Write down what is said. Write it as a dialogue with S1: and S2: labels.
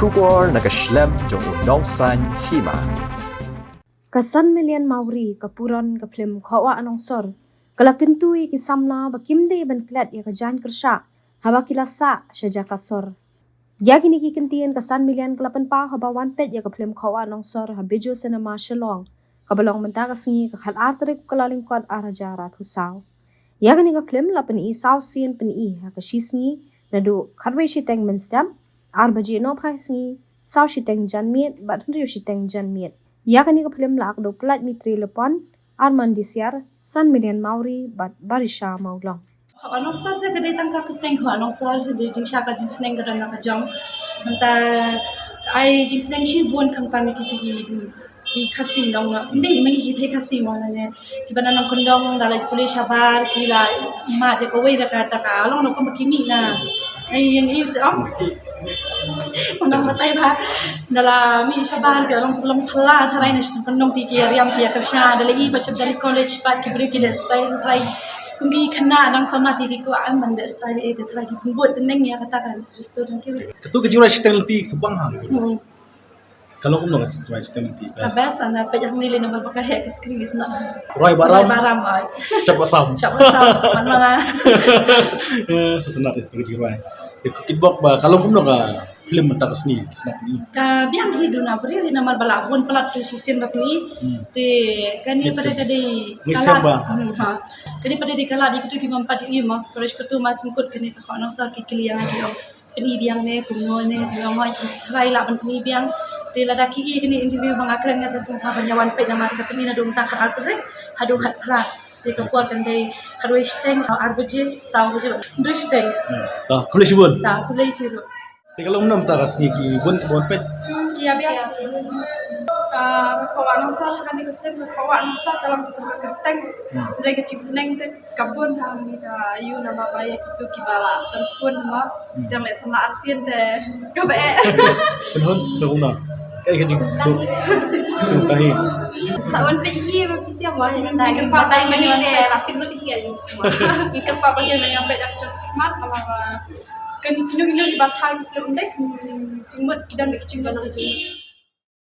S1: Kubor nakaslem jong udongsan hima.
S2: Kasan million mauri kapuron kaplim khawa anong sor kalakintui kisamla bakimde ban klat ya kajan kersha haba kilasa syaja kasor yagini kikintien kasan million kelapan pa haba wan pet ya kaplim khawa anong sor habejo senama shalong kabalong menta kasngi kakhat artrik kalaling kwad araja rat husaw yagini kaplim lapan I saw sin pen I hakashisngi nadu kharwe shiteng menstam arbaji no phasngi saw shiteng janmiet bat riu shiteng janmiet yakani ka film lak do plat mitri lepon arman disiar san million mauri bat barisha maulong
S3: anong sar de kadai tangka keteng anong sar de jing shaka jing sneng kadang nak jam anta ai jing sneng shi bon kham tan ki ki khasi nong na ndei mani ki thai khasi mo na ne ki bana nong kondong dalai pulis sabar ki la ma de ko wei da ka ta ka long no ko makimi na ai yang I am Unang matay ba dala mi sabar ka long long pala tharai na stung kanong ti ki riam ti akarsha dala I ba dari college pat ki briki de style try kumbi khana nang samati di ko an man de style e de try ki buat teneng ya kata kan terus to jong ki
S4: Ketu kejura sistem ti subang hang. Kalau umno kejura sistem ti.
S3: kabasa na pa yang nili na mapakahe ka script na
S4: Roy baram.
S3: baram ay
S4: Cepat sam.
S3: siapa man mga
S4: Setelah itu kejura. Kitbok ba kalau umno ka film mata kasni snap ni.
S3: ka biang hidu na beri na malbalabon pelat tu sisin bakni te kani pada tadi
S4: Ngisem ba?
S3: ha kani pada di kala di kutu ki mampat I ma terus kutu masingkut kani ka khana sa ki kliang ki kani biang ne kungo ne biang mai trai la ban kani biang te la daki I kani interview mangakren ngata semua banyawan pe na mat ka kani na dum ta khat altrek hadu khat kra te ka puat kan dei karwe steng arbaje sawje dristeng
S4: Dah, kulis bun.
S3: ta kulai firu
S4: Kalau umno mata kasni ki bun pet.
S3: Iya biar kawan asal kami kesini kawan asal dalam tukang kerteng dari kecil seneng tu kabun kami ayu nama bayi itu kibala terpun nama kita mai sama ASEAN teh kabe
S4: Penhun seuna. Kayak kecing. Sukahi.
S3: sawan pergi berpisi apa yang tak kita pakai mani deh latih dulu dia ikan papa yang nyampe dak smart nama kan kini di batai film deh cuma kita nak cinggal aja